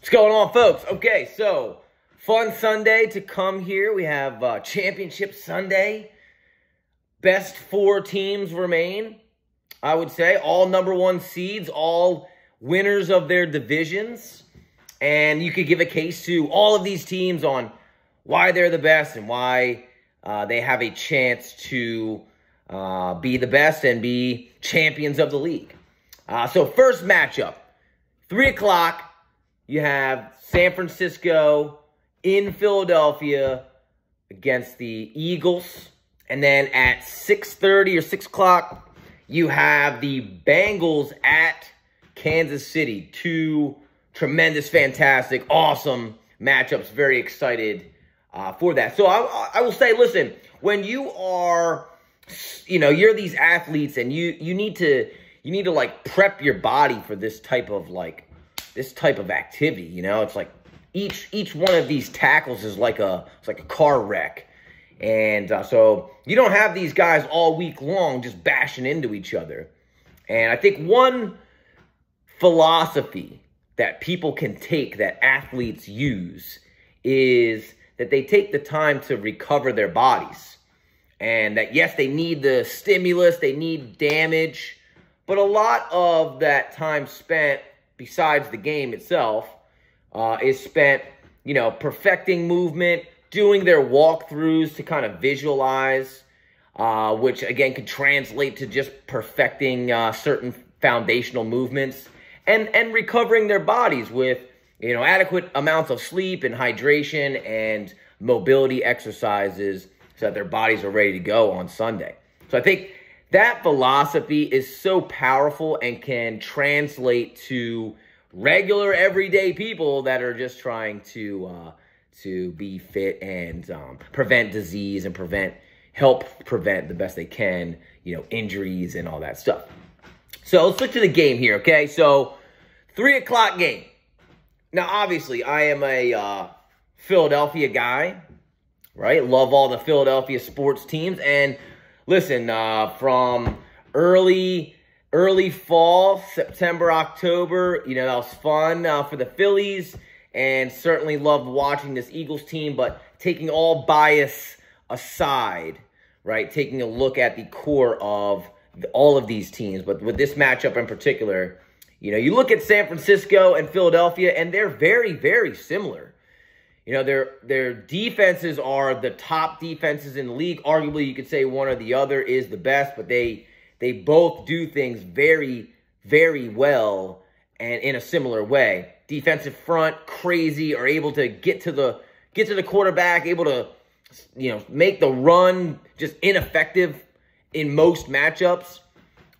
What's going on, folks? Okay, so fun Sunday to come here. We have Championship Sunday. Best four teams remain, I would say. All number one seeds, all winners of their divisions. And you could give a case to all of these teams on why they're the best and why they have a chance to be the best and be champions of the league. So first matchup, 3 o'clock. You have San Francisco in Philadelphia against the Eagles. And then at 6:30 or 6 o'clock, you have the Bengals at Kansas City. Two tremendous, fantastic, awesome matchups. Very excited for that. So I will say, listen, when you are, you're these athletes and you need to like prep your body for this type of activity. It's like each one of these tackles is like a car wreck. And so you don't have these guys all week long just bashing into each other. And I think one philosophy that people can take, that athletes use, is that they take the time to recover their bodies. And that, yes, they need the stimulus, they need damage, but a lot of that time spent, besides the game itself, is spent, perfecting movement, doing their walkthroughs to kind of visualize, which, again, could translate to just perfecting certain foundational movements, and recovering their bodies with, adequate amounts of sleep and hydration and mobility exercises so that their bodies are ready to go on Sunday. So I think that philosophy is so powerful and can translate to regular, everyday people that are just trying to be fit and prevent disease and help prevent the best they can, injuries and all that stuff. So let's look to the game here, okay? So 3 o'clock game. Now, obviously, I am a Philadelphia guy, right? Love all the Philadelphia sports teams. And listen, from early fall, September, October, that was fun for the Phillies, and certainly loved watching this Eagles team. But taking all bias aside, right, taking a look at the core of all of these teams, but with this matchup in particular, you look at San Francisco and Philadelphia, and they're very, very similar. Their defenses are the top defenses in the league. Arguably, you could say one or the other is the best, but they both do things very, very well and in a similar way. Defensive front, crazy, are able to get to the quarterback, able to, make the run just ineffective in most matchups.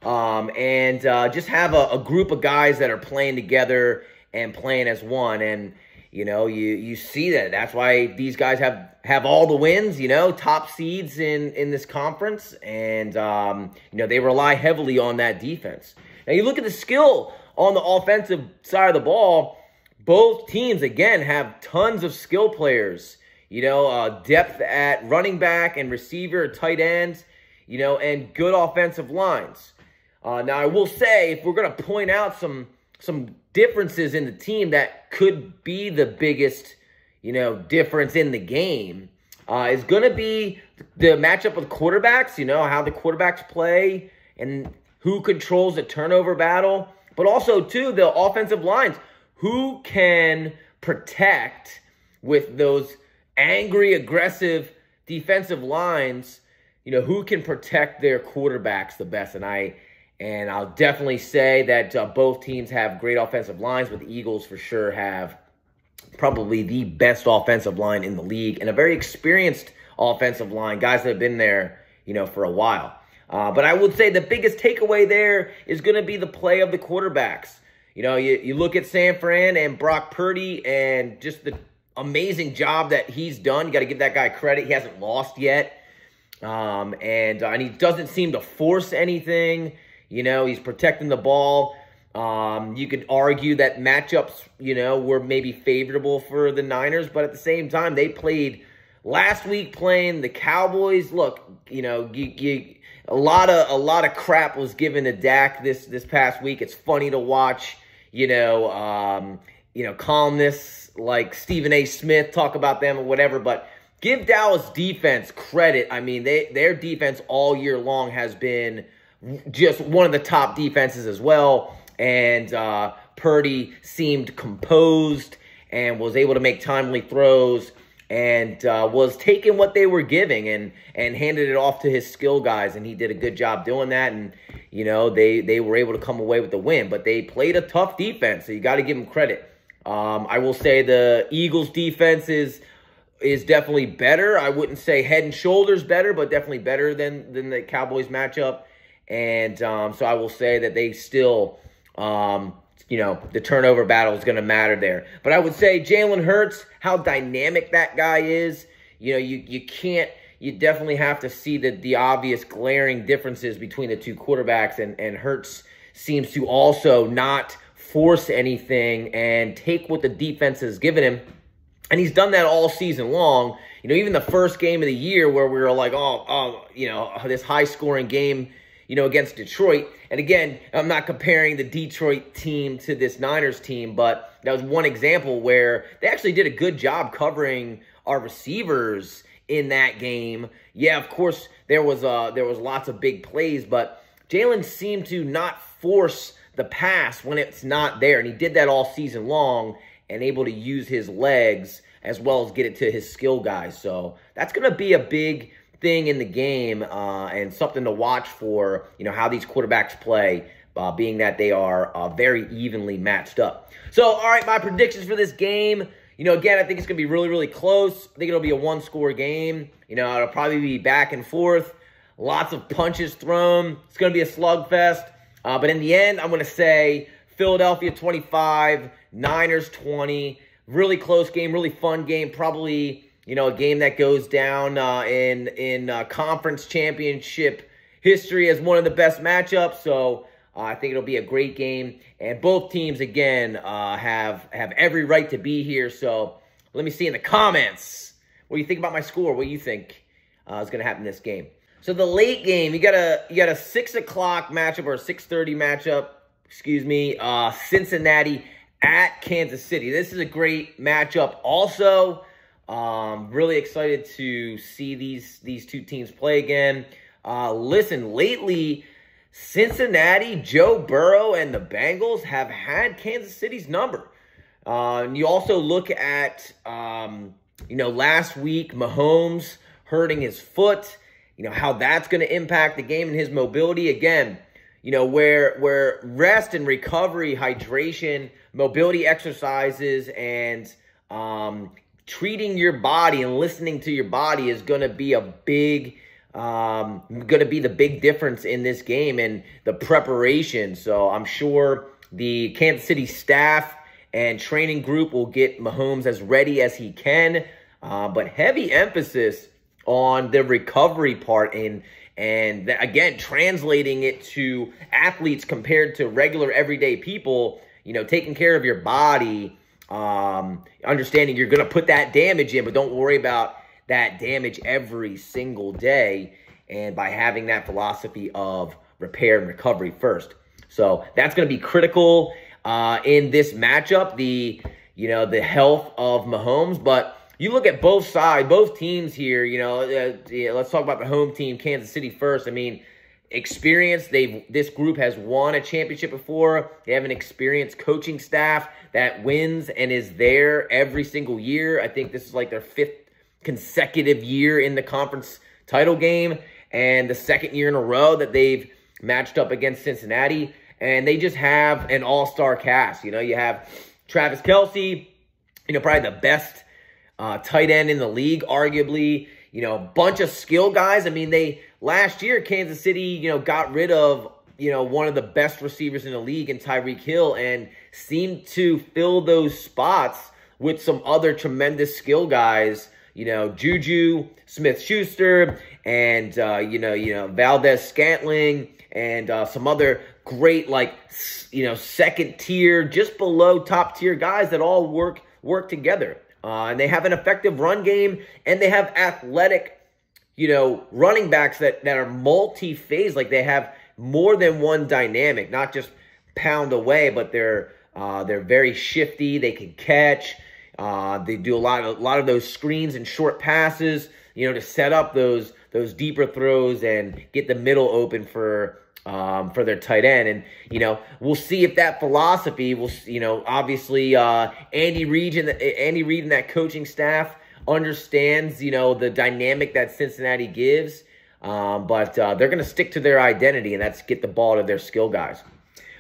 And just have a group of guys that are playing together and playing as one. And, you see that. That's why these guys have all the wins, top seeds in this conference. And, they rely heavily on that defense. Now, you look at the skill on the offensive side of the ball. Both teams, again, have tons of skill players, depth at running back and receiver, tight ends, and good offensive lines. Now, I will say, if we're going to point out some differences in the team that could be the biggest, difference in the game, is going to be the matchup of quarterbacks, how the quarterbacks play and who controls the turnover battle, but also, too, the offensive lines. Who can protect with those angry, aggressive defensive lines, who can protect their quarterbacks the best? And I'll definitely say that both teams have great offensive lines, but the Eagles for sure have probably the best offensive line in the league and a very experienced offensive line, guys that have been there, for a while. But I would say the biggest takeaway there is going to be the play of the quarterbacks. You look at San Fran and Brock Purdy and just the amazing job that he's done. You got to give that guy credit. He hasn't lost yet. And he doesn't seem to force anything. He's protecting the ball. You could argue that matchups, were maybe favorable for the Niners, but at the same time, they played last week playing the Cowboys. Look, a lot of crap was given to Dak this past week. It's funny to watch, columnists like Stephen A. Smith talk about them or whatever, but give Dallas defense credit. I mean, their defense all year long has been just one of the top defenses as well. And Purdy seemed composed and was able to make timely throws and was taking what they were giving and handed it off to his skill guys. And he did a good job doing that. And, they were able to come away with the win. But they played a tough defense, so you got to give them credit. I will say the Eagles' defense is definitely better. I wouldn't say head and shoulders better, but definitely better than the Cowboys matchup. And so I will say that they still, the turnover battle is going to matter there. But I would say Jalen Hurts, how dynamic that guy is. You definitely have to see the obvious glaring differences between the two quarterbacks. And Hurts seems to also not force anything and take what the defense has given him. And he's done that all season long. Even the first game of the year where we were like, this high-scoring game, against Detroit. And again, I'm not comparing the Detroit team to this Niners team, but that was one example where they actually did a good job covering our receivers in that game. Yeah, of course, there was lots of big plays, but Jalen seemed to not force the pass when it's not there. And he did that all season long and able to use his legs as well as get it to his skill guys. So that's going to be a big thing in the game and something to watch for, how these quarterbacks play, being that they are very evenly matched up. So, all right, my predictions for this game. Again, I think it's going to be really, really close. I think it'll be a one-score game. It'll probably be back and forth. Lots of punches thrown. It's going to be a slugfest. But in the end, I'm going to say Philadelphia 25, Niners 20. Really close game, really fun game. Probably, a game that goes down in conference championship history as one of the best matchups. So I think it'll be a great game. And both teams, again, have every right to be here. So let me see in the comments. What do you think about my score? What do you think is going to happen in this game? So the late game, you got a 6 o'clock matchup or a 6:30 matchup. Excuse me. Cincinnati at Kansas City. This is a great matchup. Also, really excited to see these two teams play again. Listen, lately, Cincinnati, Joe Burrow, and the Bengals have had Kansas City's number. And you also look at, last week, Mahomes hurting his foot. How that's going to impact the game and his mobility. Again, where rest and recovery, hydration, mobility exercises, and treating your body and listening to your body is going to be the big difference in this game and the preparation. So I'm sure the Kansas City staff and training group will get Mahomes as ready as he can, but heavy emphasis on the recovery part and again, translating it to athletes compared to regular everyday people, taking care of your body, understanding you're going to put that damage in, but don't worry about that damage every single day. And by having that philosophy of repair and recovery first. So that's going to be critical in this matchup, the health of Mahomes. But you look at both sides, both teams here, let's talk about the home team, Kansas City first. I mean, experience. This group has won a championship before. They have an experienced coaching staff that wins and is there every single year. I think this is like their 5th consecutive year in the conference title game and the 2nd year in a row that they've matched up against Cincinnati. And they just have an all-star cast. You have Travis Kelce, probably the best tight end in the league, arguably. Bunch of skill guys. I mean, last year, Kansas City, got rid of, one of the best receivers in the league in Tyreek Hill and seemed to fill those spots with some other tremendous skill guys, Juju Smith-Schuster and, Valdez Scantling and some other great, second tier, just below top tier guys that all work together. And they have an effective run game, and they have athletic, running backs that are multi-phase. Like, they have more than one dynamic, not just pound away, but they're They're very shifty. They can catch. They do a lot of those screens and short passes, to set up those deeper throws and get the middle open for their tight end. And, we'll see if that philosophy will, obviously, Andy Reid and that coaching staff understands, the dynamic that Cincinnati gives. But they're going to stick to their identity, and that's get the ball to their skill guys.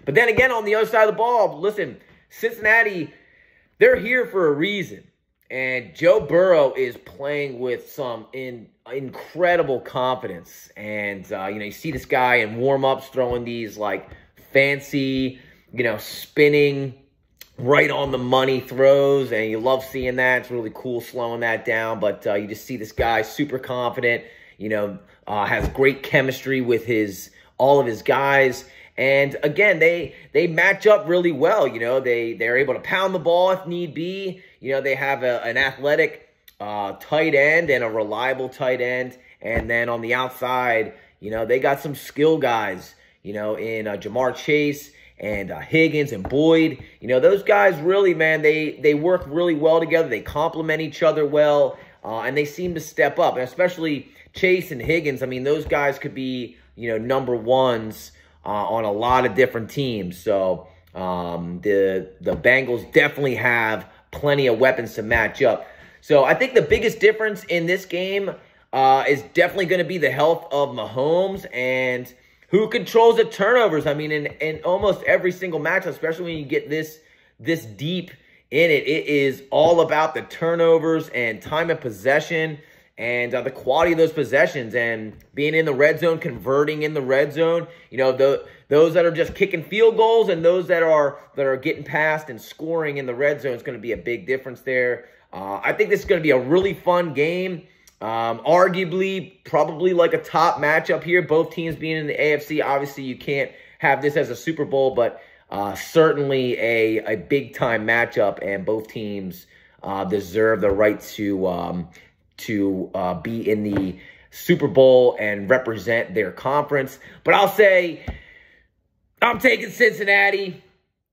But then again, on the other side of the ball, listen, Cincinnati, they're here for a reason. And Joe Burrow is playing with some incredible confidence. And, you see this guy in warm-ups throwing these, fancy, spinning, right on the money throws. And you love seeing that. It's really cool slowing that down. But you just see this guy super confident, has great chemistry with all of his guys. And again, they match up really well. They're able to pound the ball if need be. They have an athletic tight end and a reliable tight end. And then on the outside, they got some skill guys, in Ja'Marr Chase and Higgins and Boyd. Those guys really, man, they work really well together. They complement each other well, and they seem to step up. And especially Chase and Higgins, I mean, those guys could be, number ones on a lot of different teams. So the Bengals definitely have plenty of weapons to match up. So I think the biggest difference in this game is definitely going to be the health of Mahomes and who controls the turnovers. I mean, in almost every single match, especially when you get this deep in it, it is all about the turnovers and time of possession and the quality of those possessions and being in the red zone, converting in the red zone. Those that are just kicking field goals and those that are getting past and scoring in the red zone is going to be a big difference there. I think this is going to be a really fun game. Arguably, probably like a top matchup here. Both teams being in the AFC. Obviously, you can't have this as a Super Bowl, but certainly a big-time matchup, and both teams deserve the right to be in the Super Bowl and represent their conference. But I'll say I'm taking Cincinnati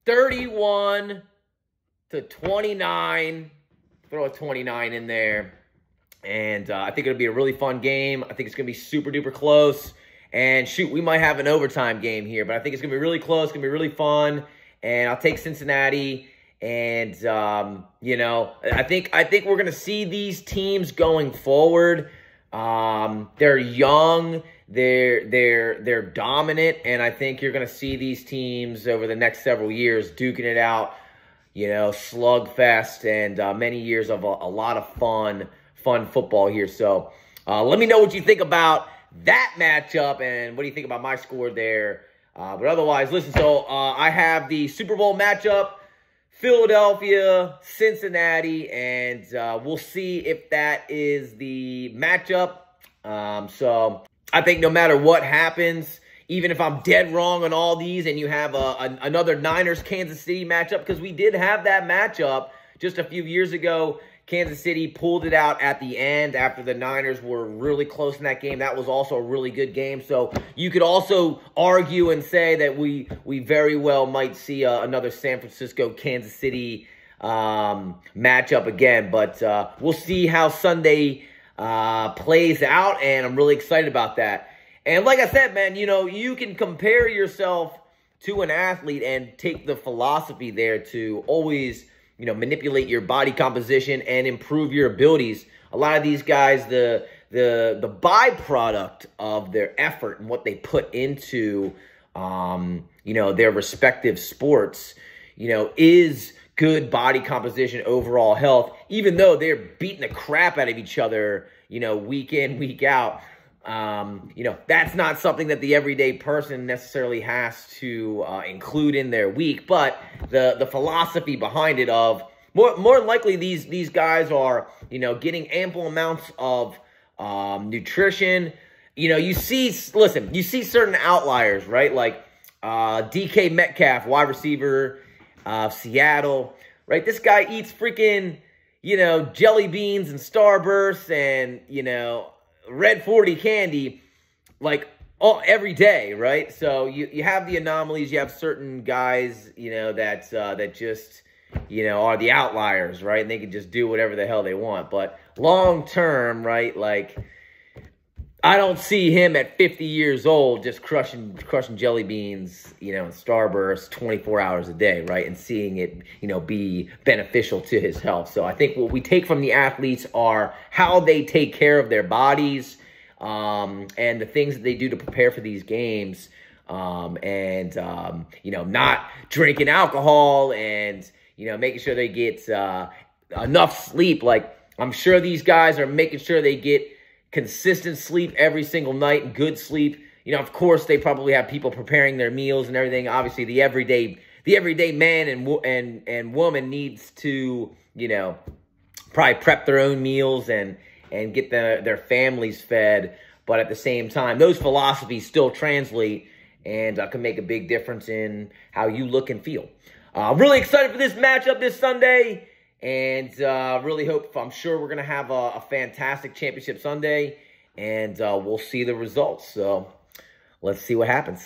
31-29. Throw a 29 in there. And I think it'll be a really fun game. I think it's going to be super duper close. And shoot, we might have an overtime game here, but I think it's going to be really close. It's going to be really fun. And I'll take Cincinnati. And I think we're going to see these teams going forward. They're young, they're dominant, and I think you're going to see these teams over the next several years duking it out, slugfest and many years of a lot of fun football here. So let me know what you think about that matchup and what do you think about my score there. But otherwise, listen, so I have the Super Bowl matchup, Philadelphia, Cincinnati, and we'll see if that is the matchup. So I think no matter what happens, even if I'm dead wrong on all these and you have another Niners-Kansas City matchup, because we did have that matchup just a few years ago. Kansas City pulled it out at the end after the Niners were really close in that game. That was also a really good game. So you could also argue and say that we very well might see another San Francisco-Kansas City matchup again. But we'll see how Sunday plays out, and I'm really excited about that. And like I said, man, you can compare yourself to an athlete and take the philosophy there to always manipulate your body composition and improve your abilities. A lot of these guys, the byproduct of their effort and what they put into, their respective sports, is good body composition, overall health, even though they're beating the crap out of each other, week in, week out. That's not something that the everyday person necessarily has to include in their week, but the philosophy behind it of more likely these guys are, getting ample amounts of nutrition. You see certain outliers, right? Like DK Metcalf, wide receiver of Seattle, right? This guy eats freaking, jelly beans and Starbursts and, Red 40 candy, like every day, right? So you have the anomalies. You have certain guys, that just, are the outliers, right? And they can just do whatever the hell they want. But long term, right, like, I don't see him at 50 years old just crushing jelly beans, in Starburst 24 hours a day, right? And seeing it, be beneficial to his health. So I think what we take from the athletes are how they take care of their bodies, and the things that they do to prepare for these games, not drinking alcohol and, making sure they get enough sleep. Like, I'm sure these guys are making sure they get consistent sleep every single night and good sleep. Of course, they probably have people preparing their meals and everything. Obviously, the everyday man and woman needs to, probably prep their own meals and get their families fed. But at the same time, those philosophies still translate and can make a big difference in how you look and feel. I'm really excited for this matchup this Sunday. And I'm sure we're going to have a fantastic Championship Sunday. And we'll see the results. So let's see what happens.